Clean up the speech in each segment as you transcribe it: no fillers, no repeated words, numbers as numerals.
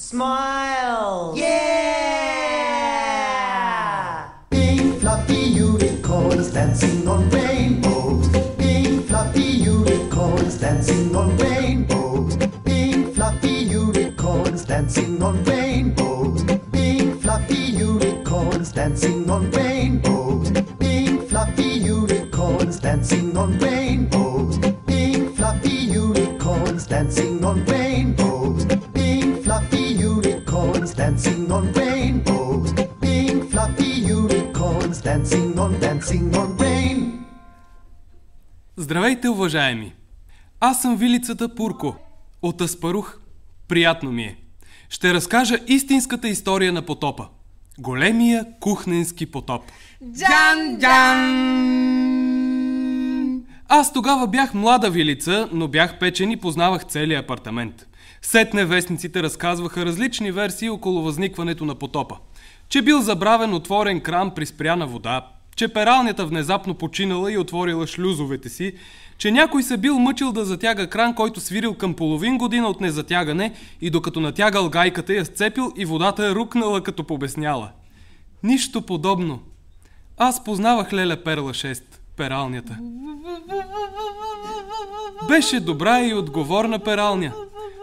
Smile! Yeah! Pink fluffy unicorns dancing on rainbows. Pink fluffy unicorns dancing on rainbows. Pink fluffy unicorns dancing on rainbows. Pink fluffy unicorns dancing on rainbows. Pink fluffy unicorns dancing on rainbows. Pink fluffy unicorns dancing on rainbows. Pink fluffy unicorns dancing on rainbows. Pink fluffy unicorns dancing on rain. Здравейте, уважаеми! Аз съм Вилицата Пурко. От Аспарух. Приятно ми е. Ще разкажа истинската история на потопа. Големия кухненски потоп. Джан-джан! Аз тогава бях млада Вилица, но бях печен и познавах целия апартамент. Сетне вестниците разказваха различни версии около възникването на потопа. Че бил забравен отворен кран при спряна вода, че пералнята внезапно починала и отворила шлюзовете си, че някой се бил мъчил да затяга кран, който свирил към половин година от незатягане и докато натягал гайката я сцепил и водата е рукнала като побесняла. Нищо подобно. Аз познавах Леля Перла 6, пералнята. Беше добра и отговорна пералня.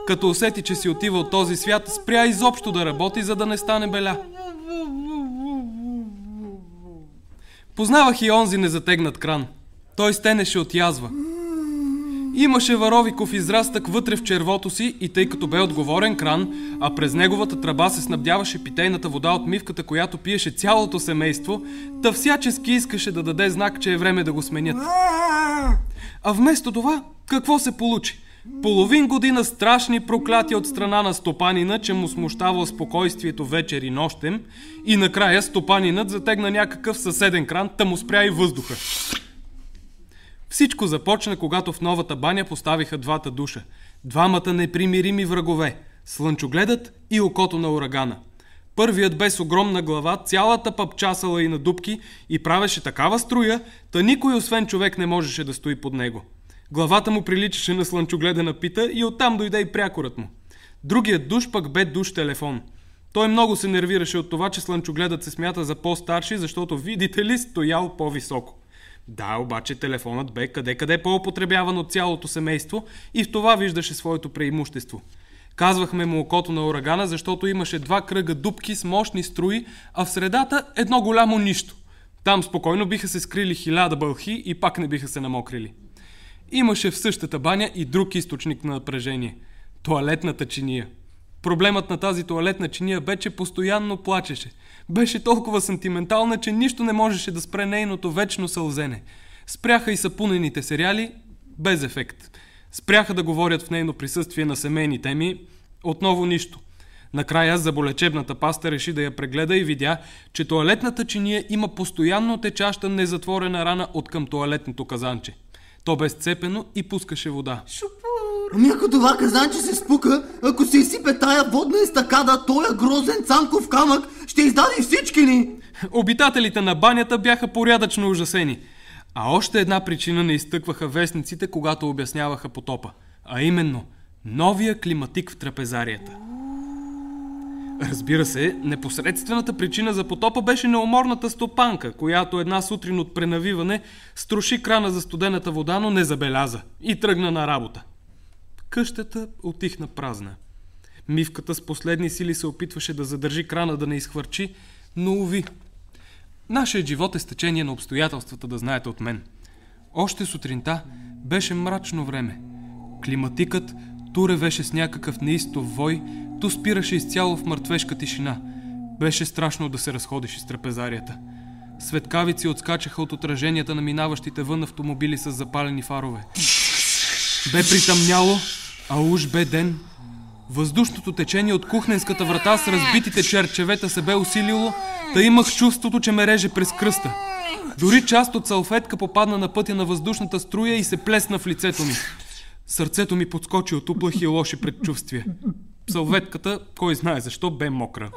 Като усети, че си отива от този свят, спря изобщо да работи, за да не стане беля. Познавах и онзи незатегнат кран. Той стенеше от язва. Имаше варовиков израстък вътре в червото си и тъй като бе отговорен кран, а през неговата тръба се снабдяваше питейната вода от мивката, която пиеше цялото семейство, та всячески искаше да даде знак, че е време да го сменят. А вместо това, какво се получи? Половин година страшни проклятия от страна на стопанина, че му смущавал спокойствието вечер и нощем, и накрая стопанинът затегна някакъв съседен кран, та му спря и въздуха. Всичко започна, когато в новата баня поставиха двата душа. Двамата непримирими врагове – слънчогледът и окото на урагана. Първият бе с огромна глава, цялата пъпчасала и на дупки и правеше такава струя, та никой освен човек не можеше да стои под него. Главата му приличаше на слънчогледана пита и оттам дойде и прякорът му. Другият душ пък бе душ телефон. Той много се нервираше от това, че слънчогледът се смята за по-старши, защото, видите ли, стоял по-високо. Да, обаче телефонът бе къде по-употребяван от цялото семейство и в това виждаше своето преимущество. Казвахме му окото на урагана, защото имаше два кръга дупки с мощни струи, а в средата едно голямо нищо. Там спокойно биха се скрили 1000 бълхи и пак не биха се намокрили. Имаше в същата баня и друг източник на напрежение – тоалетната чиния. Проблемът на тази тоалетна чиния бе, че постоянно плачеше. Беше толкова сантиментална, че нищо не можеше да спре нейното вечно сълзене. Спряха и сапунените сериали без ефект. Спряха да говорят в нейно присъствие на семейни теми, отново нищо. Накрая заболечебната паста реши да я прегледа и видя, че тоалетната чиния има постоянно течаща незатворена рана от към тоалетното казанче. То бе сцепено и пускаше вода. Ами ако това казанче се спука, ако се изсипе тая водна естакада, тоя грозен цанков камък ще издаде всички ни! Обитателите на банята бяха порядъчно ужасени. А още една причина не изтъкваха вестниците, когато обясняваха потопа. А именно, новия климатик в трапезарията. Разбира се, непосредствената причина за потопа беше неуморната стопанка, която една сутрин от пренавиване струши крана за студената вода, но не забеляза и тръгна на работа. Къщата отихна празна. Мивката с последни сили се опитваше да задържи крана да не изхвърчи, но уви. Нашият живот е стечение на обстоятелствата, да знаете от мен. Още сутринта беше мрачно време. Климатикът ту ревеше с някакъв неистов вой, ту спираше изцяло в мъртвешка тишина. Беше страшно да се разходиш из трапезарията. Светкавици отскачаха от отраженията на минаващите вън автомобили с запалени фарове. Бе притъмняло, а уж бе ден. Въздушното течение от кухненската врата с разбитите черчевета се бе усилило, та имах чувството, че ме реже през кръста. Дори част от салфетка попадна на пътя на въздушната струя и се плесна в лицето ми. Сърцето ми подскочи от уплахи и лоши предчувствия. Салветката, кой знае защо, бе мокра.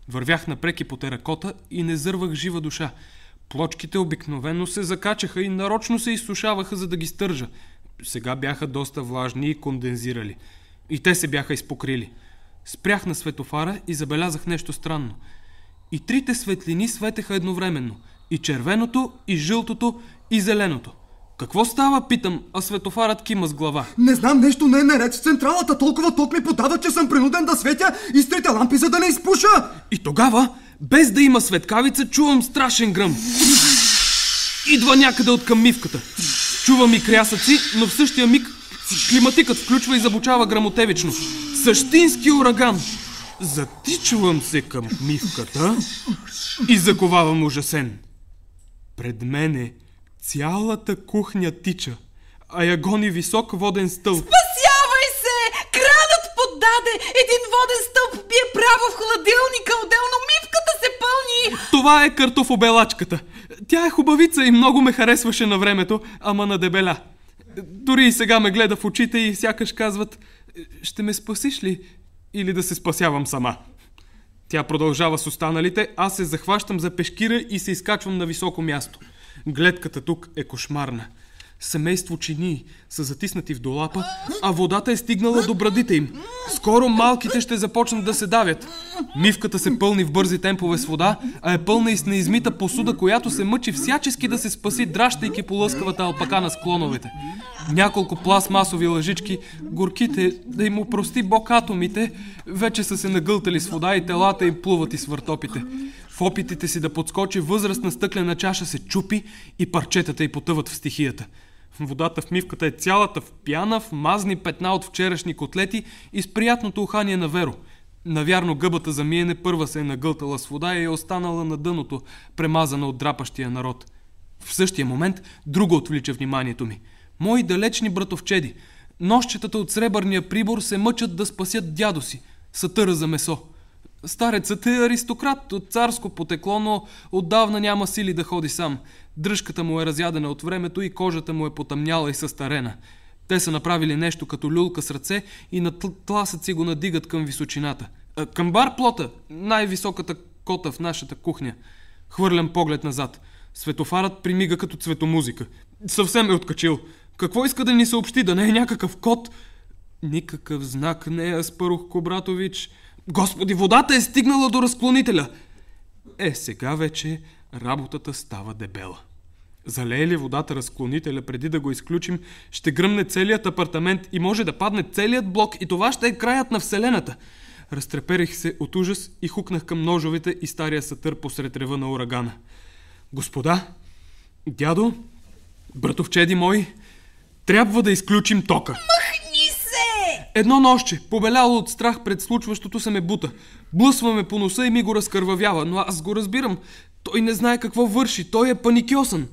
Вървях напреки по теракота и не зървах жива душа. Плочките обикновено се закачаха и нарочно се изсушаваха, за да ги стържа. Сега бяха доста влажни и кондензирали. И те се бяха изпокрили. Спрях на светофара и забелязах нещо странно. И трите светлини светеха едновременно. И червеното, и жълтото, и зеленото. Какво става, питам, а светофарът кима с глава. Не знам, нещо не е наред с централата. Толкова ток ми подава, че съм принуден да светя и с трите лампи, за да не изпуша. И тогава, без да има светкавица, чувам страшен гръм. Идва някъде от към мивката. Чувам и крясъци, но в същия миг климатикът включва и забучава гръмотевично. Същински ураган! Затичвам се към мивката и заковавам ужасен. Пред мене цялата кухня тича, а я гони висок воден стълб. Спасявай се! Кранът поддаде! Един воден стълб бие право в хладилника, отделно мивката се пълни! Това е картофобелачката. Тя е хубавица и много ме харесваше на времето, ама на дебеля. Дори и сега ме гледа в очите и сякаш казват: ще ме спасиш ли или да се спасявам сама? Тя продължава с останалите, аз се захващам за пешкира и се изкачвам на високо място. Гледката тук е кошмарна. Семейство чинии са затиснати в долапа, а водата е стигнала до брадите им. Скоро малките ще започнат да се давят. Мивката се пълни в бързи темпове с вода, а е пълна и с неизмита посуда, която се мъчи всячески да се спаси, дращайки по лъскавата алпака на склоновете. Няколко пластмасови лъжички, горките, да им опрости Бог атомите, вече са се нагълтали с вода и телата им плуват из въртопите. В опитите си да подскочи възрастна стъклена чаша се чупи и парчетата й потъват в стихията. Водата в мивката е цялата в пяна, в мазни петна от вчерашни котлети и с приятното ухание на Веро. Навярно гъбата за миене първа се е нагълтала с вода и е останала на дъното, премазана от драпащия народ. В същия момент друго отвлича вниманието ми. Мои далечни братовчеди, нощчетата от сребърния прибор, се мъчат да спасят дядо си, сатъра за месо. Старецът е аристократ от царско потекло, но отдавна няма сили да ходи сам. Дръжката му е разядена от времето и кожата му е потъмняла и състарена. Те са направили нещо като люлка с ръце и на тласъци го надигат към височината. Към барплота, най-високата кота в нашата кухня. Хвърлям поглед назад. Светофарът примига като цветомузика. Съвсем е откачил. Какво иска да ни съобщи? Да не е някакъв код? Никакъв знак не е, Аспарух Кобратович. Господи, водата е стигнала до разклонителя. Сега вече работата става дебела. Залее ли водата разклонителя преди да го изключим, ще гръмне целият апартамент и може да падне целият блок и това ще е краят на Вселената. Разтреперих се от ужас и хукнах към ножовете и стария сатър посред рева на урагана. Господа, дядо, братовчеди мои, трябва да изключим тока. Махни се! Едно нощче, побеляло от страх пред случващото, се ме бута. Блъсваме по носа и ми го разкървавява, но аз го разбирам. Той не знае какво върши, той е паникьосан.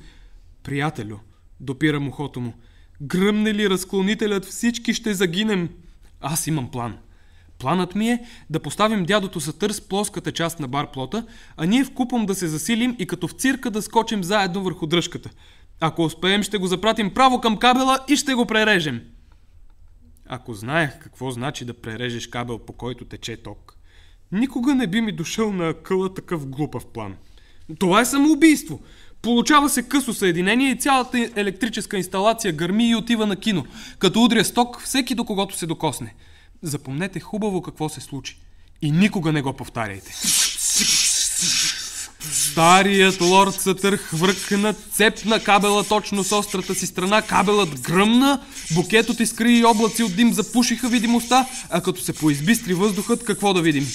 Приятелю, допирам ухото му, гръмне ли разклонителят, всички ще загинем. Аз имам план. Планът ми е да поставим дядото сатър с плоската част на барплота, а ние вкупом да се засилим и като в цирка да скочим заедно върху дръжката. Ако успеем, ще го запратим право към кабела и ще го прережем. Ако знаех какво значи да прережеш кабел, по който тече ток, никога не би ми дошъл на акъла такъв глупав план. Това е самоубийство. Получава се късо съединение и цялата електрическа инсталация гърми и отива на кино, като удря с ток всеки до когото се докосне. Запомнете хубаво какво се случи и никога не го повтаряйте. Старият лорд Сатър хвъркна, цепна кабела точно с острата си страна, кабелът гръмна, букетът изкри и облаци от дим запушиха видимостта, а като се поизбистри въздухът, какво да видим?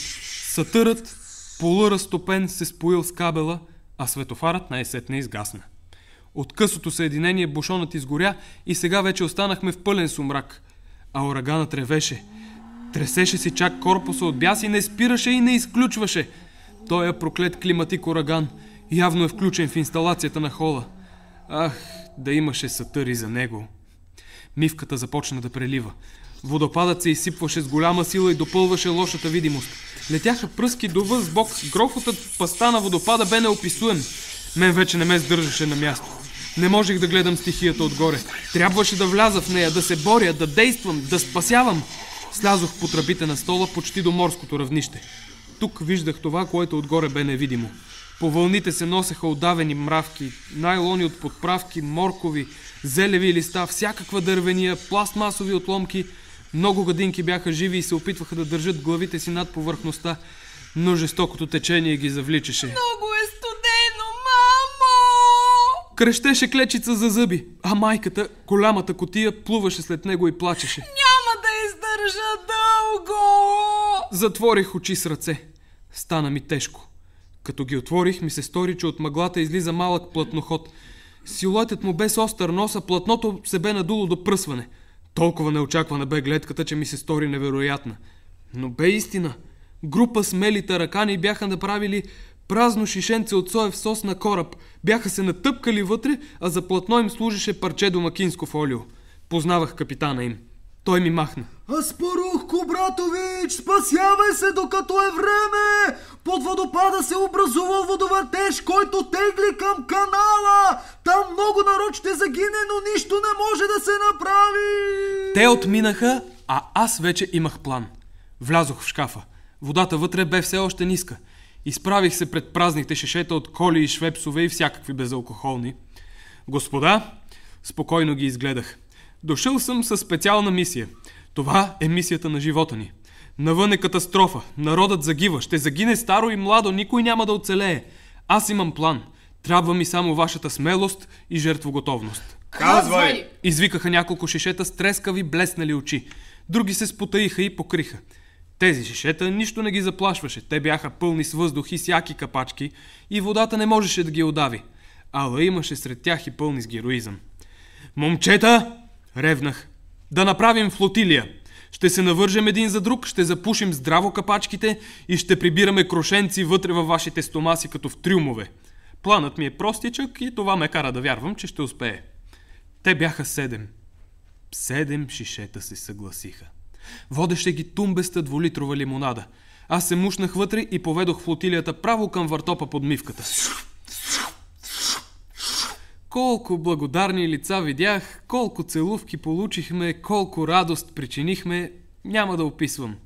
Сатърът, полуразтопен, се споил с кабела, а светофарът най-сетне изгасна. От късото съединение бушонът изгоря и сега вече останахме в пълен сумрак. А ураганът ревеше. Тресеше си чак корпуса от бяс и не спираше и не изключваше. Той е проклет климатик ураган. Явно е включен в инсталацията на хола. Ах, да имаше сатъри за него. Мивката започна да прелива. Водопадът се изсипваше с голяма сила и допълваше лошата видимост. Летяха пръски до възбок, грохотът в паста на водопада бе неописуем. Мен вече не ме сдържаше на място. Не можех да гледам стихията отгоре. Трябваше да вляза в нея, да се боря, да действам, да спасявам. Слязох по тръбите на стола почти до морското равнище. Тук виждах това, което отгоре бе невидимо. По вълните се носеха удавени мравки, найлони от подправки, моркови, зелеви листа, всякаква дървения, пластмасови отломки. Много гадинки бяха живи и се опитваха да държат главите си над повърхността, но жестокото течение ги завличаше. Много е студено, мамо! Крещеше клечица за зъби, а майката, голямата кутия, плуваше след него и плачеше. Няма да издържа дълго! Затворих очи с ръце. Стана ми тежко. Като ги отворих, ми се стори, че от мъглата излиза малък плътноход. Силуетът му бе с остър нос, а плътното се бе надуло до пръсване. Толкова неочаквана бе гледката, че ми се стори невероятна. Но бе истина. Група смели таракани бяха направили празно шишенце от соев сос на кораб. Бяха се натъпкали вътре, а за платно им служеше парче домакинско фолио. Познавах капитана им. Той ми махна. Аспарухко, братович, спасявай се, докато е време! Под водопада се образува водовъртеж, който тегли към канала! Там много народ ще загине, но нищо не може да се направи! Те отминаха, а аз вече имах план. Влязох в шкафа. Водата вътре бе все още ниска. Изправих се пред празните шишета от коли и швепсове и всякакви безалкохолни. Господа, спокойно ги изгледах. Дошъл съм със специална мисия. Това е мисията на живота ни. Навън е катастрофа. Народът загива. Ще загине старо и младо. Никой няма да оцелее. Аз имам план. Трябва ми само вашата смелост и жертвоготовност. Казвай! Извикаха няколко шишета с трескави блеснали очи. Други се спотаиха и покриха. Тези шишета нищо не ги заплашваше. Те бяха пълни с въздух и с яки капачки и водата не можеше да ги удави. Ала имаше сред тях и пълни с героизъм. Момчета, ревнах, да направим флотилия. Ще се навържем един за друг, ще запушим здраво капачките и ще прибираме крошенци вътре във вашите стомаси като в трюмове. Планът ми е простичък и това ме кара да вярвам, че ще успее. Те бяха 7. 7 шишета се съгласиха. Водеше ги тумбеста 2-литрова лимонада. Аз се мушнах вътре и поведох флотилията право към въртопа под мивката. Колко благодарни лица видях, колко целувки получихме, колко радост причинихме, няма да описвам.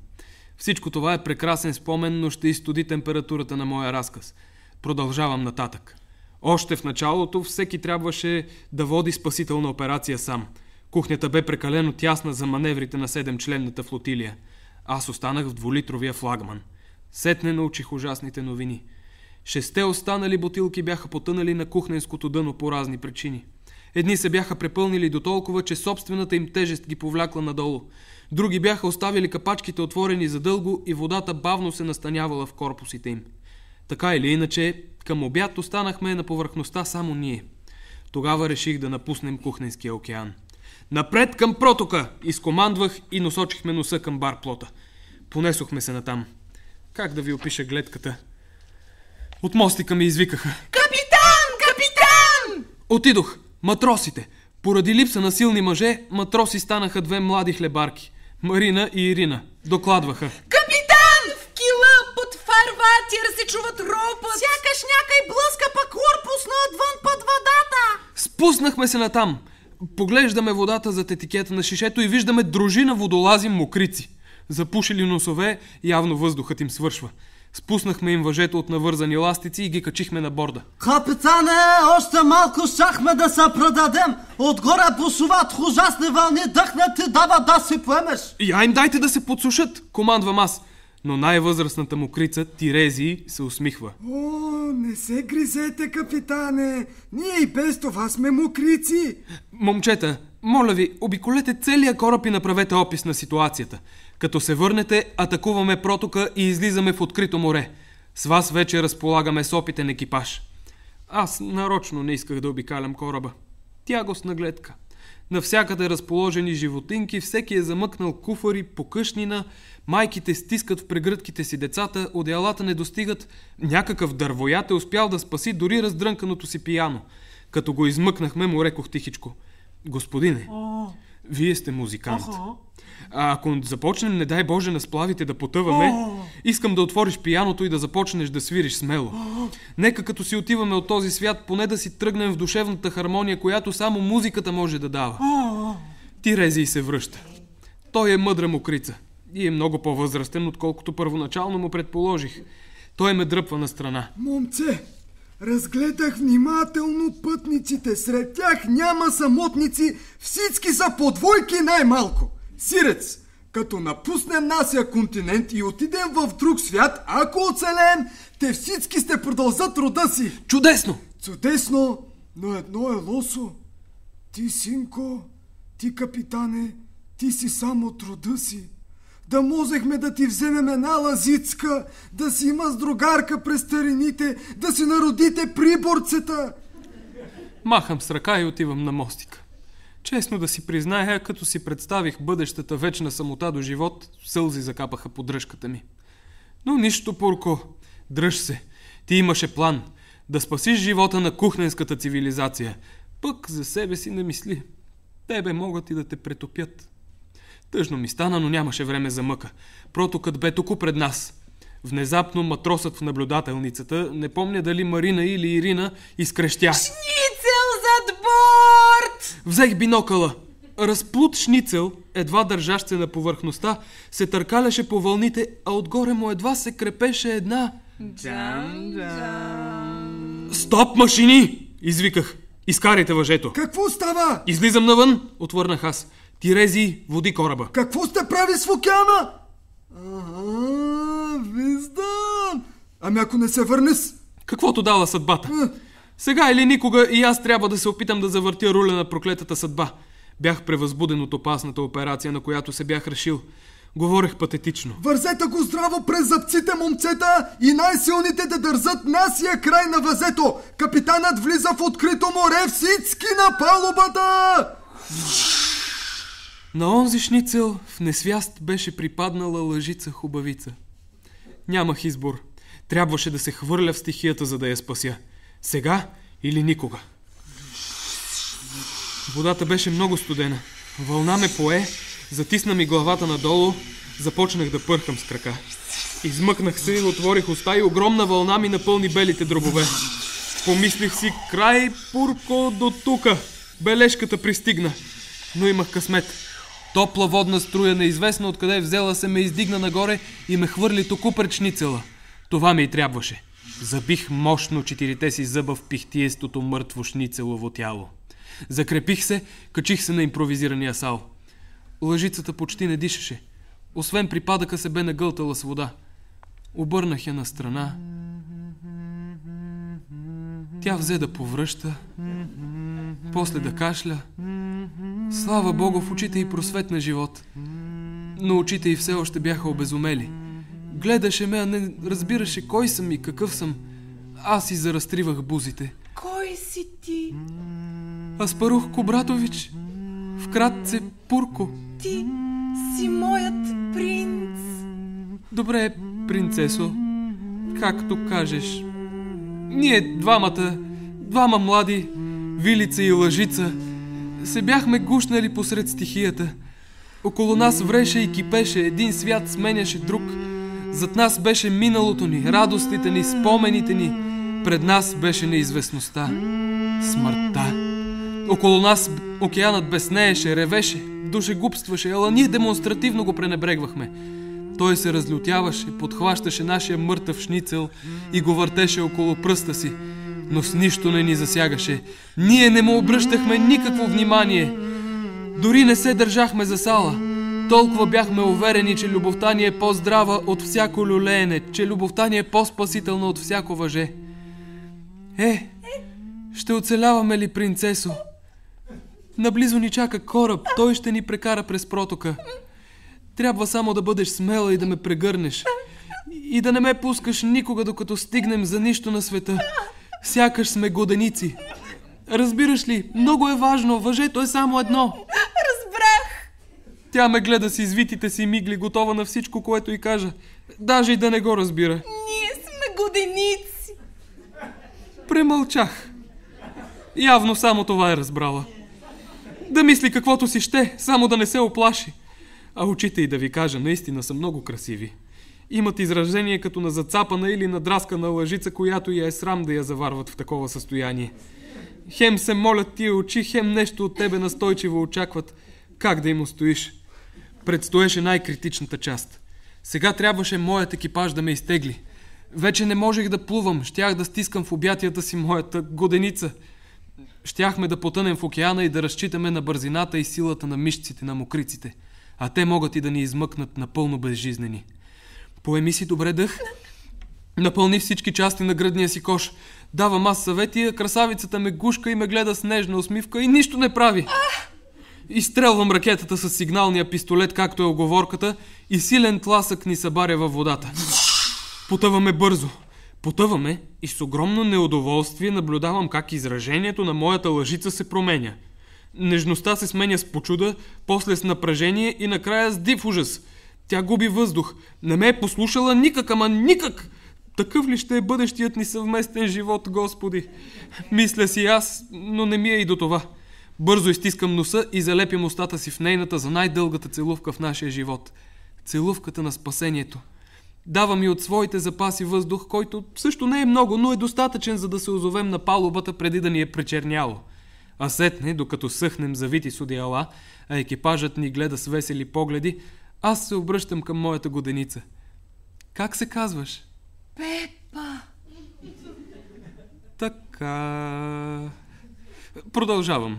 Всичко това е прекрасен спомен, но ще изстуди температурата на моя разказ. Продължавам нататък. Още в началото всеки трябваше да води спасителна операция сам. Кухнята бе прекалено тясна за маневрите на 7-членната флотилия. Аз останах в 2-литровия флагман. Сетне научих ужасните новини. 6 останали бутилки бяха потънали на кухненското дъно по разни причини. Едни се бяха препълнили до толкова, че собствената им тежест ги повлякла надолу. Други бяха оставили капачките отворени задълго и водата бавно се настанявала в корпусите им. Така или иначе, към обяд останахме на повърхността само ние. Тогава реших да напуснем кухненския океан. Напред към протока! Изкомандвах и насочихме носа към барплота. Понесохме се натам. Как да ви опиша гледката? От мостика ми извикаха. Капитан! Капитан! Отидох. Матросите. Поради липса на силни мъже, матроси станаха 2 млади хлебарки. Марина и Ирина. Докладваха. Капитан! В кила под фарватер се чуват ропът. Сякаш някой блъска па корпус отвън под водата. Спуснахме се натам. Поглеждаме водата зад етикета на шишето и виждаме дружина водолази мокрици. Запушили носове, явно въздухът им свършва. Спуснахме им въжето от навързани ластици и ги качихме на борда. Капитане, още малко щяхме да се предадем. Отгоре бушуват ужасни вълни, дъхнат ти дава да си поемеш. Я им дайте да се подсушат, командвам аз. Но най-възрастната мокрица, Тирезий, се усмихва. О, не се гризете, капитане. Ние и без това сме мокрици. Момчета, моля ви, обиколете целия кораб и направете опис на ситуацията. Като се върнете, атакуваме протока и излизаме в открито море. С вас вече разполагаме с опитен екипаж. Аз нарочно не исках да обикалям кораба. Тягостна гледка. Навсякъде разположени животинки, всеки е замъкнал куфари, покъшнина, майките стискат в прегръдките си децата, одеялата не достигат, някакъв дървоят е успял да спаси дори раздрънканото си пияно. Като го измъкнахме, му рекох тихичко. Господине, вие сте музикант. А ако започнем, не дай Боже, на сплавите да потъваме, искам да отвориш пияното и да започнеш да свириш смело. Нека като си отиваме от този свят, поне да си тръгнем в душевната хармония, която само музиката може да дава. Тирезий се връща. Той е мъдра мокрица и е много по-възрастен, отколкото първоначално му предположих. Той ме дръпва на страна. Момце, разгледах внимателно пътниците. Сред тях няма самотници, всички са по двойки най-малко. Сирец, Като напуснем нашия континент и отидем в друг свят, ако оцелем, те всички сте продължат рода си. Чудесно! Чудесно, но едно е лошо. Ти, синко, ти, капитане, ти си само от рода си. Да можехме да ти вземем една лазицка, да си има с другарка през старините, да си народите приборцата. Махам с ръка и отивам на мостика. Честно да си призная, като си представих бъдещата вечна самота до живот, сълзи закапаха по дръжката ми. Но нищо, Пурко, дръж се. Ти имаше план да спасиш живота на кухненската цивилизация. Пък за себе си не мисли. Тебе могат и да те претопят. Тъжно ми стана, но нямаше време за мъка. Протокът бе току пред нас. Внезапно матросът в наблюдателницата, не помня дали Марина или Ирина, изкрещя: Шницел зад борт! Взех бинокъла. Разплут шницел, едва държащ се на повърхността, се търкаляше по вълните, а отгоре му едва се крепеше една... Стоп, машини! Извиках. Изкарайте въжето. Какво става? Излизам навън, отвърнах аз. Тирези, води кораба. Какво сте прави с океана? Виждам. Ами ако не се върнеш? Каквото дала съдбата. Сега или никога и аз трябва да се опитам да завъртя руля на проклетата съдба. Бях превъзбуден от опасната операция, на която се бях решил. Говорех патетично. Вързете го здраво през зъбците, момцета, и най-силните да дързат нашия край на възето. Капитанът влиза в открито море, всички на палубата! На онзи шницел в несвяст беше припаднала лъжица хубавица. Нямах избор. Трябваше да се хвърля в стихията, за да я спася. Сега или никога. Водата беше много студена. Вълна ме пое, затисна ми главата надолу, започнах да пърхам с крака. Измъкнах се и отворих уста и огромна вълна ми напълни белите дробове. Помислих си: край, Пурко, до тука. Бележката пристигна. Но имах късмет. Топла водна струя, неизвестно откъде взела се, ме издигна нагоре и ме хвърли току пред шницела. Това ми и трябваше. Забих мощно 4 си зъба в пихтиестото мъртво шницелово тяло. Закрепих се, качих се на импровизирания сал. Лъжицата почти не дишаше. Освен припадъка се бе нагълтала с вода. Обърнах я на страна. Тя взе да повръща, после да кашля. Слава Богу, в очите й просветна живот. Но очите й все още бяха обезумели. Гледаше ме, а не разбираше кой съм и какъв съм. Аз и заразтривах бузите. Кой си ти? Аспарух Кубратович. Вкратце, Пурко. Ти си моят принц. Добре, принцесо. Както кажеш. Ние двама млади, Вилица и Лъжица, се бяхме гушнали посред стихията. Около нас вреше и кипеше, един свят сменяше друг. Зад нас беше миналото ни, радостите ни, спомените ни. Пред нас беше неизвестността, смъртта. Около нас океанът безнееше, ревеше, душегубстваше, ала ние демонстративно го пренебрегвахме. Той се разлютяваше, подхващаше нашия мъртъв шницел и го въртеше около пръста си, но с нищо не ни засягаше. Ние не му обръщахме никакво внимание. Дори не се държахме за сала. Толкова бяхме уверени, че любовта ни е по-здрава от всяко люлеене, че любовта ни е по-спасителна от всяко въже. Ще оцеляваме ли, принцесо? Наблизо ни чака кораб, той ще ни прекара през протока. Трябва само да бъдеш смела и да ме прегърнеш. И да не ме пускаш никога, докато стигнем за нищо на света. Сякаш сме годеници. Разбираш ли, много е важно, въжето е само едно. Разбрах. Тя ме гледа с извитите си мигли, готова на всичко, което й кажа. Даже и да не го разбира. Ние сме годеници. Премълчах. Явно само това е разбрала. Да мисли каквото си ще, само да не се оплаши. А очите й, да ви кажа, наистина са много красиви. Имат изражение като на зацапана или надраскана лъжица, която я е срам да я заварват в такова състояние. Хем се молят тия очи, хем нещо от тебе настойчиво очакват. Как да им устоиш? Предстоеше най-критичната част. Сега трябваше моят екипаж да ме изтегли. Вече не можех да плувам, щях да стискам в обятията си моята годеница. Щяхме да потънем в океана и да разчитаме на бързината и силата на мишците на мокриците. а те могат и да ни измъкнат напълно безжизнени. Поеми си добре дъх, напълни всички части на гръдния си кош. Давам аз съвети, а красавицата ме гушка и ме гледа с нежна усмивка и нищо не прави. Изстрелвам ракетата с сигналния пистолет, както е уговорката, и силен тласък ни събаря във водата. Потъваме бързо. Потъваме и с огромно неудоволствие наблюдавам как изражението на моята лъжица се променя. Нежността се сменя с почуда, после с напрежение и накрая с див ужас. Тя губи въздух. Не ме е послушала никак, ама никак! Такъв ли ще е бъдещият ни съвместен живот, Господи? Мисля си аз, но не ми е и до това. Бързо изтискам носа и залепям устата си в нейната за най-дългата целувка в нашия живот. Целувката на спасението. Дава ми от своите запаси въздух, който също не е много, но е достатъчен, за да се озовем на палубата преди да ни е пречерняло. А сетне, докато съхнем завити с одеяла, а екипажът ни гледа с весели погледи, аз се обръщам към моята годеница. Как се казваш? Пепа. Така... Продължавам.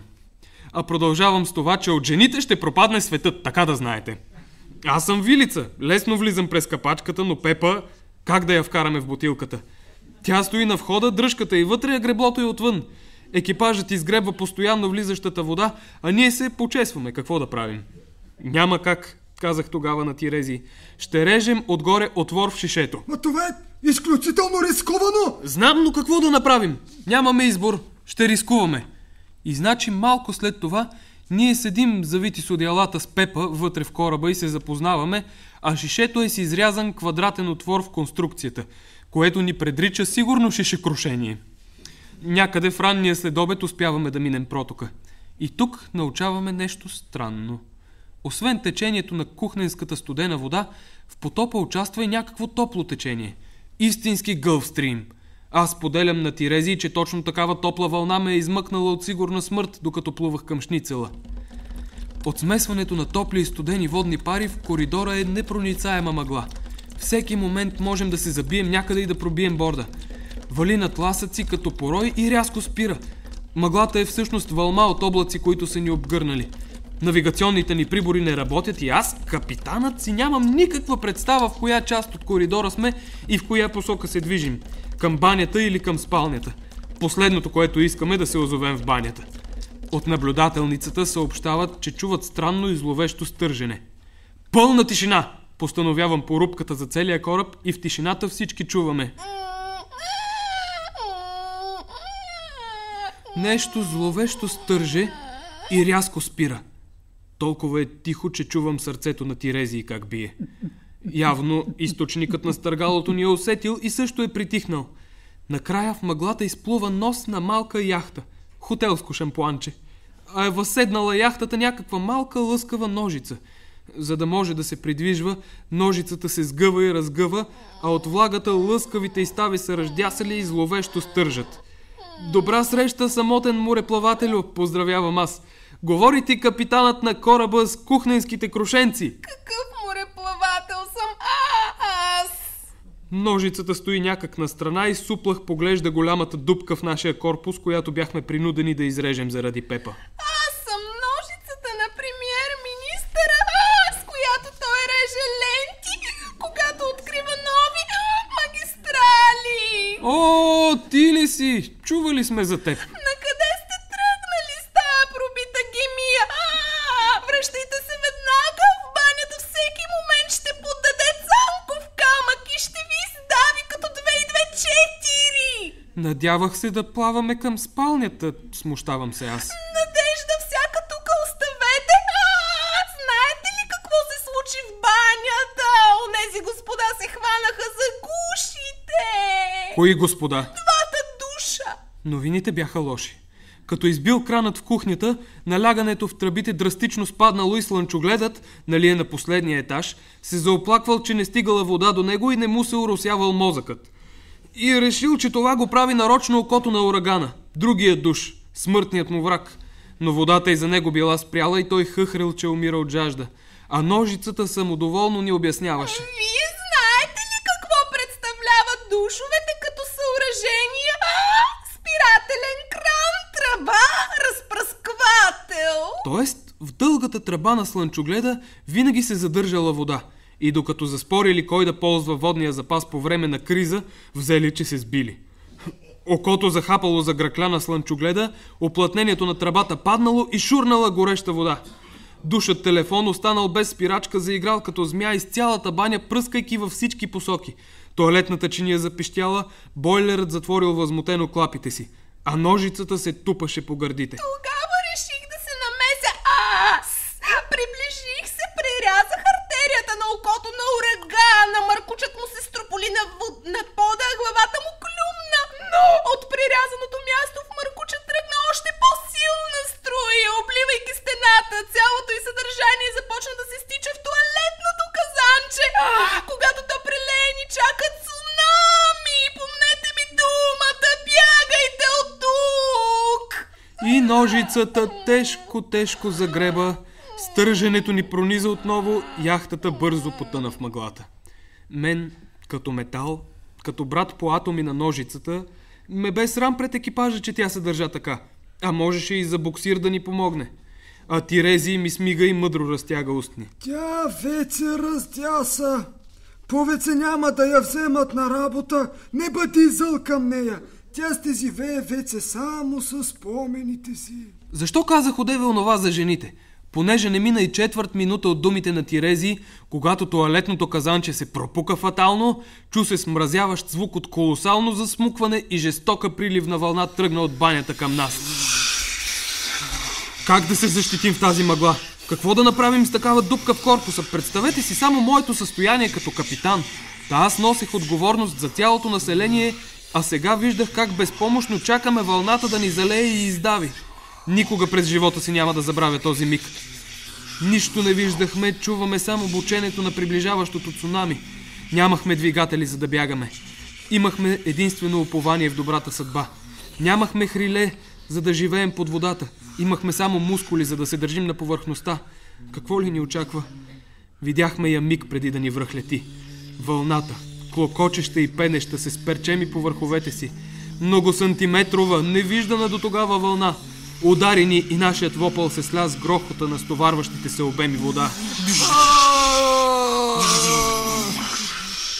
А продължавам с това, че от жените ще пропадне светът, така да знаете. Аз съм вилица. Лесно влизам през капачката, но Пепа, как да я вкараме в бутилката? Тя стои на входа, дръжката и вътре, а греблото и отвън. Екипажът изгребва постоянно влизащата вода, а ние се почесваме. Какво да правим? Няма как, казах тогава на Тирези. Ще режем отгоре отвор в шишето. А това е изключително рисковано! Знам, но какво да направим? Нямаме избор. Ще рискуваме. И значи малко след това ние седим завити с одеялата с Пепа вътре в кораба и се запознаваме, а шишето е с изрязан квадратен отвор в конструкцията, което ни предрича сигурно шишекрушение. Някъде в ранния следобед успяваме да минем протока. И тук научаваме нещо странно. Освен течението на кухненската студена вода, в потопа участва и някакво топло течение. Истински гълфстрим. Аз поделям на Тирези, че точно такава топла вълна ме е измъкнала от сигурна смърт, докато плувах към Шницела. От смесването на топли и студени водни пари в коридора е непроницаема мъгла. Всеки момент можем да се забием някъде и да пробием борда. Вали на тласъци като порой и рязко спира. Мъглата е всъщност вълма от облаци, които са ни обгърнали. Навигационните ни прибори не работят и аз, капитанът, си нямам никаква представа в коя част от коридора сме и в коя посока се движим. Към банята или към спалнята. Последното, което искаме, да се озовем в банята. От наблюдателницата съобщават, че чуват странно и зловещо стържене. Пълна тишина! Постановявам порубката за целия кораб и в тишината всички чуваме. Нещо зловещо стърже и рязко спира. Толкова е тихо, че чувам сърцето на Тирези как бие. Явно източникът на стъргалото ни е усетил и също е притихнал. Накрая в мъглата изплува нос на малка яхта. Хотелско шампуанче. А е възседнала яхтата някаква малка лъскава ножица. За да може да се придвижва, ножицата се сгъва и разгъва, а от влагата лъскавите изстави са ръждясали и зловещо стържат. Добра среща, самотен мореплавателю, поздравявам аз. Говори ти капитанът на кораба с кухненските крушенци. Какъв мореплавател съм аз? Ножицата стои някак на страна и суплах поглежда голямата дупка в нашия корпус, която бяхме принудени да изрежем заради Пепа. Аз съм ножицата на премиер-министъра, с която той реже ленти, когато открива нови магистрали. О, ти ли си? Чували сме за теб. Накъде сте тръгнали с тая пробита гемия? Връщайте се веднага, в банята всеки момент ще поддаде цанков камък и ще ви издави като 2 и 2 4. Надявах се да плаваме към спалнята, смущавам се аз. Надежда всяка тука оставете. Знаете ли какво се случи в банята? Онези господа се хванаха за гушите. Кои господа? Двата душа. Новините бяха лоши. Като избил кранът в кухнята, налягането в тръбите драстично спаднало и слънчогледът, нали е на последния етаж, се заоплаквал, че не стигала вода до него и не му се уросявал мозъкът. И решил, че това го прави нарочно окото на урагана. Другият душ, смъртният му враг. Но водата и за него била спряла и той хъхрил, че умира от жажда. А ножицата самодоволно ни обясняваше. Вие знаете ли какво представляват душовете като съоръжения? Спирателен кран, тръба, разпръсквател. Тоест, в В дългата тръба на слънчогледа винаги се задържала вода и докато заспорили кой да ползва водния запас по време на криза, взели, че се сбили. Окото захапало за гръкля на слънчогледа, оплътнението на тръбата паднало и шурнала гореща вода. Душът телефон останал без спирачка, заиграл като змия из цялата баня, пръскайки във всички посоки. Тоалетната чиния запищяла, бойлерът затворил възмутено клапите си, а ножицата се тупаше по гърдите. Тогава реших да се намеся аз. Приближих се, прерязах артерията на окото на урагана. Мъркучът му се строполи на пода, а главата му клюмна. Но от прерязаното място в мъркуча тръгна още по-силна струя, обливайки стената. Цялото й съдържание започна да се стича в тоалетното казанче. Когато то прелее, ни чака цунами. Помнете ми думата, бягайте от тук. И ножицата тежко загреба. Стърженето ни прониза отново, яхтата бързо потъна в мъглата. Мен, като метал, като брат по атоми на ножицата, ме бе срам пред екипажа, че тя се държа така. А можеше и за буксир да ни помогне. А Тирези ми смига и мъдро разтяга устни. Тя вече раздяса. Повече няма да я вземат на работа. Не бъди зъл към нея. Тя ще живее вече само с спомените си. Защо казах одеве онова за жените? Понеже не мина и четвърт минута от думите на Тирези, когато тоалетното казанче се пропука фатално, чу се смразяващ звук от колосално засмукване и жестока приливна вълна тръгна от банята към нас. Как да се защитим в тази мъгла? Какво да направим с такава дупка в корпуса? Представете си само моето състояние като капитан. Та аз носех отговорност за цялото население, а сега виждах как безпомощно чакаме вълната да ни залее и издави. Никога през живота си няма да забравя този миг. Нищо не виждахме, чуваме само бученето на приближаващото цунами. Нямахме двигатели, за да бягаме. Имахме единствено упование в добрата съдба. Нямахме хриле, за да живеем под водата. Имахме само мускули, за да се държим на повърхността. Какво ли ни очаква? Видяхме я миг преди да ни връхлети. Вълната, клокочеща и пенеща, се сперчеми по върховете си. Многосантиметрова, невиждана до тогава вълна. Удари ни и нашият вопъл се сля с грохота на стоварващите се обеми вода.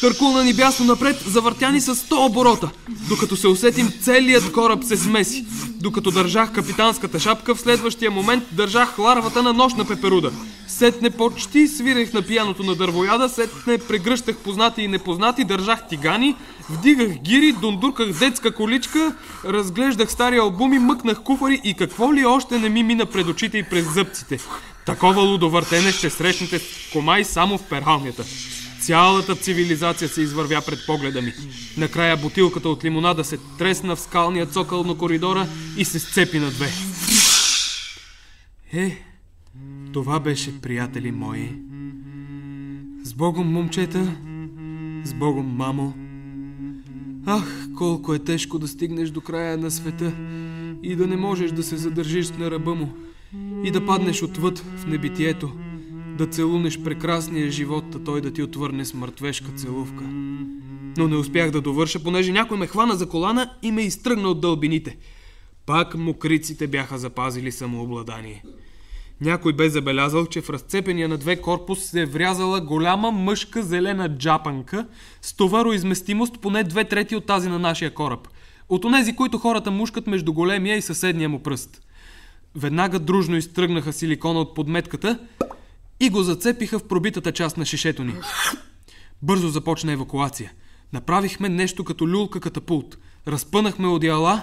Търкулна ни бясно напред, завъртяни с 100 оборота, докато се усетим целият кораб се смеси. Докато държах капитанската шапка, в следващия момент държах ларвата на нощна пеперуда. Сетне почти свирех на пияното на дървояда, сетне прегръщах познати и непознати, държах тигани, вдигах гири, дундурках детска количка, разглеждах стари албуми, мъкнах куфари и какво ли още не ми мина пред очите и през зъбците. Такова лудовъртене ще срещнете в Комай само в пералнята. Цялата цивилизация се извървя пред погледа ми. Накрая бутилката от лимонада се тресна в скалния цокъл на коридора и се сцепи на две. Това беше, приятели мои. С Богом, момчета, с Богом, мамо. Ах, колко е тежко да стигнеш до края на света и да не можеш да се задържиш на ръба му и да паднеш отвъд в небитието, да целунеш прекрасния живот, а той да ти отвърне с мъртвешка целувка. Но не успях да довърша, понеже някой ме хвана за колана и ме изтръгна от дълбините. Пак мокриците бяха запазили самообладание. Някой бе забелязал, че в разцепения на две корпус се е врязала голяма мъжка зелена джапанка с товароизместимост поне 2/3 от тази на нашия кораб. От онези, които хората мушкат между големия и съседния му пръст. Веднага дружно изтръгнаха силикона от подметката и го зацепиха в пробитата част на шишето ни. Бързо започна евакуация. Направихме нещо като люлка катапулт. Разпънахме одеяла,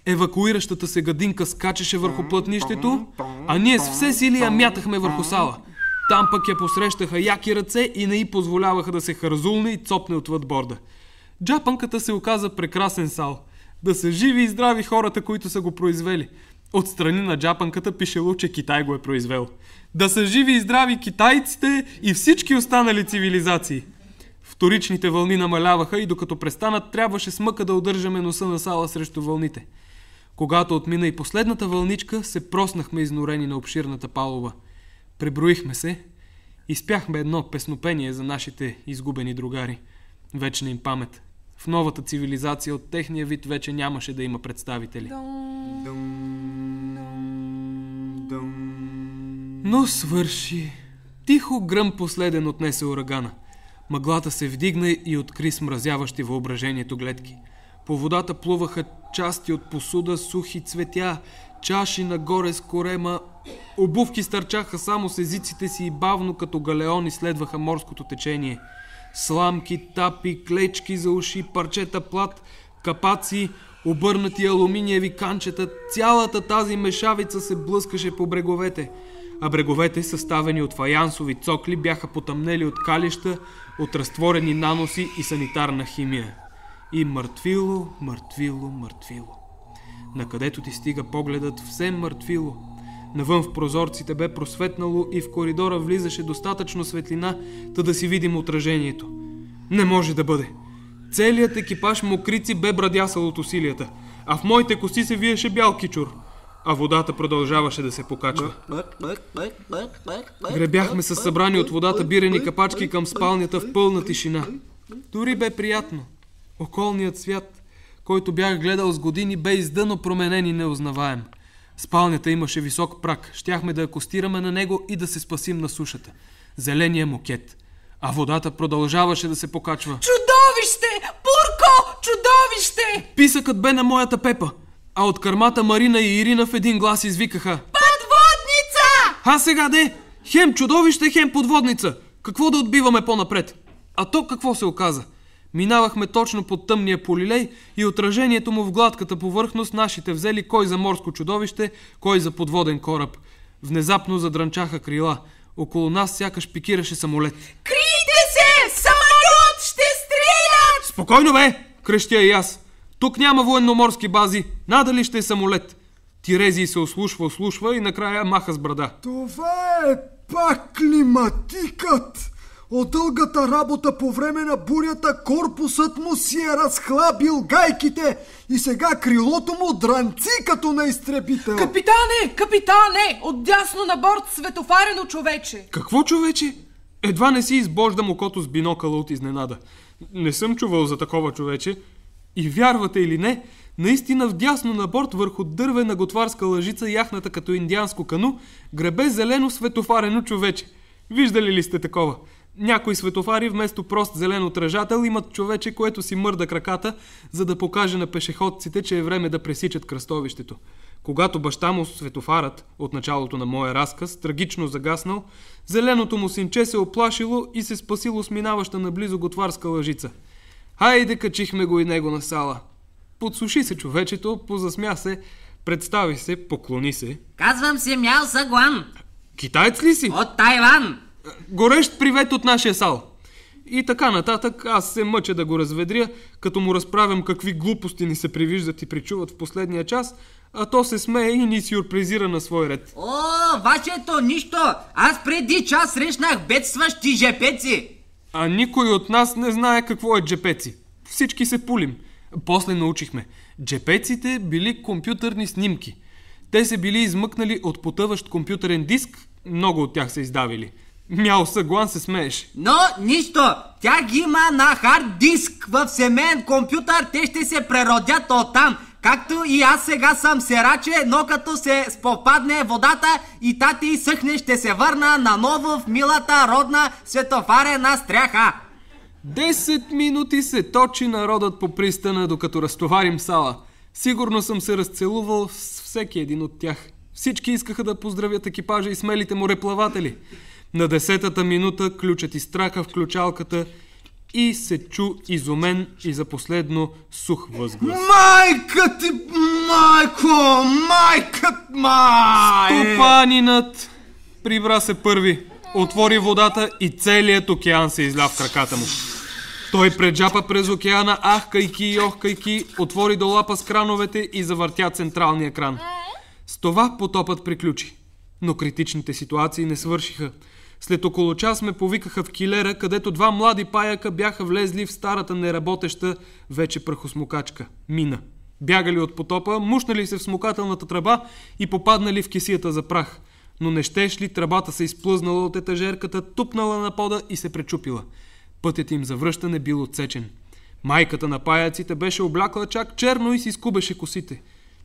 евакуиращата се гадинка скачеше върху плътнището, а ние с все сили я мятахме върху сала. Там пък я посрещаха яки ръце и не й позволяваха да се хързулне и цопне отвъд борда. Джапанката се оказа прекрасен сал. Да са живи и здрави хората, които са го произвели. Отстрани на джапанката пишело, че Китай го е произвел. Да са живи и здрави китайците и всички останали цивилизации. Вторичните вълни намаляваха и докато престанат, трябваше с мъка да удържаме носа на сала срещу вълните. Когато отмина и последната вълничка, се проснахме изнурени на обширната палуба. Преброихме се и спяхме едно песнопение за нашите изгубени другари. Вечна им памет. В новата цивилизация от техния вид вече нямаше да има представители. Но свърши. Тихо гръм последен отнесе урагана. Мъглата се вдигна и откри смразяващи въображението гледки. По водата плуваха части от посуда, сухи цветя, чаши нагоре с корема. Обувки стърчаха само с езиците си и бавно като галеони следваха морското течение. Сламки, тапи, клечки за уши, парчета плат, капаци, обърнати алуминиеви канчета, цялата тази мешавица се блъскаше по бреговете. А бреговете, съставени от фаянсови цокли, бяха потъмнели от калища, от разтворени наноси и санитарна химия. И мъртвило, мъртвило, мъртвило. Накъдето ти стига погледът, все мъртвило. Навън в прозорците бе просветнало и в коридора влизаше достатъчно светлина, та да си видим отражението. Не може да бъде. Целият екипаж мокрици бе брадясал от усилията, а в моите коси се виеше бял кичур, а водата продължаваше да се покачва. Гребяхме с събрани от водата бирени капачки към спалнята в пълна тишина. Дори бе приятно. Околният свят, който бях гледал с години, бе издъно променен и неузнаваем. Спалнята имаше висок праг, щяхме да акостираме на него и да се спасим на сушата. Зеления мокет. А водата продължаваше да се покачва. Чудовище! Бурко! Чудовище! Писъкът бе на моята Пепа, а от кърмата Марина и Ирина в един глас извикаха: Подводница! А сега де! Хем чудовище, хем подводница! Какво да отбиваме по-напред? А то какво се оказа? Минавахме точно под тъмния полилей и отражението му в гладката повърхност нашите взели кой за морско чудовище, кой за подводен кораб. Внезапно задрънчаха крила. Около нас сякаш пикираше самолет. Крийте се! Самолет! Ще стрелят! Спокойно бе! Крещя и аз. Тук няма военноморски бази. Надали ще е самолет. Тирезий се ослушва и накрая маха с брада. Това е пак климатикът. От дългата работа по време на бурята корпусът му си е разхлабил гайките и сега крилото му дранци като на изтребител. Капитане! Отдясно на борт светофарено човече! Какво човече? Едва не си избождам окото с бинокъла от изненада. Не съм чувал за такова човече. И вярвате или не, наистина вдясно на борт върху дървена готварска лъжица, яхната като индианско кану, гребе зелено светофарено човече. Виждали ли сте такова? Някои светофари вместо прост зелен отражател имат човече, което си мърда краката, за да покаже на пешеходците, че е време да пресичат кръстовището. Когато баща му светофарът, от началото на моя разказ, трагично загаснал, зеленото му синче се оплашило и се спасило с минаваща наблизо готварска лъжица. Хайде, качихме го и него на сала. Подсуши се човечето, позасмя се, представи се, поклони се. Казвам се Мяо Сагуан. Китаец ли си? От Тайван. Горещ привет от нашия сал. И така нататък, аз се мъча да го разведря, като му разправям какви глупости ни се привиждат и причуват в последния час, а то се смее и ни сюрпризира на свой ред. О, вашето нищо! Аз преди час срещнах бедстващи жепеци. А никой от нас не знае какво е джепеци. Всички се пулим. После научихме. Джепеците били компютърни снимки. Те се били измъкнали от потъващ компютърен диск, много от тях се издавили. Мяо Сагуан се смееше. Но нищо! Тя ги има на хард диск в семейен компютър, те ще се преродят оттам. Както и аз сега съм сераче, но като се спопадне водата и тати изсъхне, ще се върна наново в милата родна светофарена стряха. 10 минути се точи народът по пристана, докато разтоварим сала. Сигурно съм се разцелувал с всеки един от тях. Всички искаха да поздравят екипажа и смелите мореплаватели. На 10-та минута ключът изтрака в ключалката и се чу изумен и за последно сух възглас. Майка ти, майко, Стопанинът прибра се първи, отвори водата и целият океан се изля в краката му. Той преджапа през океана, ахкайки и охкайки, отвори до лапа с крановете и завъртя централния кран. С това потопът приключи. Но критичните ситуации не свършиха. След около час ме повикаха в килера, където два млади паяка бяха влезли в старата неработеща вече прахосмокачка – мина. Бягали от потопа, мушнали се в смокателната тръба и попаднали в кесията за прах. Но не щеш ли, тръбата се изплъзнала от етажерката, тупнала на пода и се пречупила. Пътят им за връщане бил отсечен. Майката на паяците беше облякла чак черно и си скубеше косите.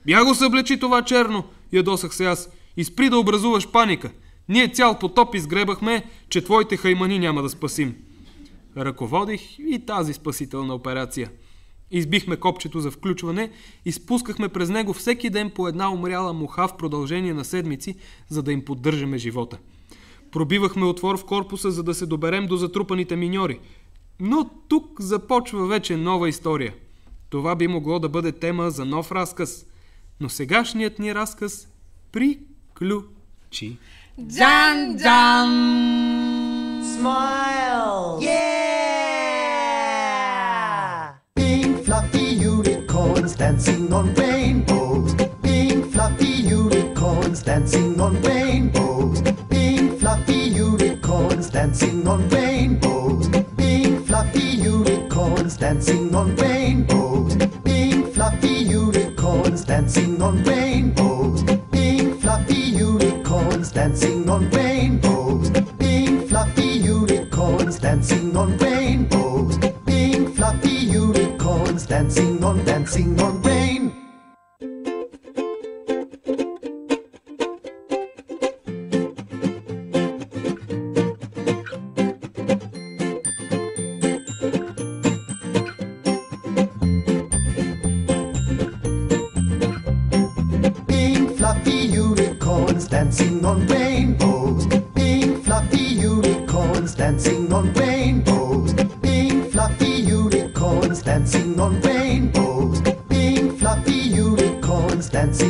«Я го съблечи това черно!» ядосах се аз. «И спри да образуваш паника! Ние цял потоп изгребахме, че твоите хаймани няма да спасим. Ръководих и тази спасителна операция. Избихме копчето за включване и спускахме през него всеки ден по една умряла муха в продължение на седмици, за да им поддържаме живота. Пробивахме отвор в корпуса, за да се доберем до затрупаните миньори. Но тук започва вече нова история. Това би могло да бъде тема за нов разказ. Но сегашният ни разказ приключи. Джан-джан! Smile! Pink fluffy unicorns dancing on rainbows. Pink fluffy unicorns dancing on rainbows. Pink fluffy unicorns dancing on rainbows. Pink fluffy unicorns dancing on rainbows. Pink fluffy unicorns dancing on rainbows. Pink fluffy unicorns dancing on rainbows. Pink fluffy unicorns dancing on rainbows. Pink fluffy unicorns dancing on rain. Pink fluffy unicorns dancing on rainbows. Pink fluffy unicorns dancing on rainbows. Pink fluffy unicorns dancing on rainbows. Pink fluffy unicorns dancing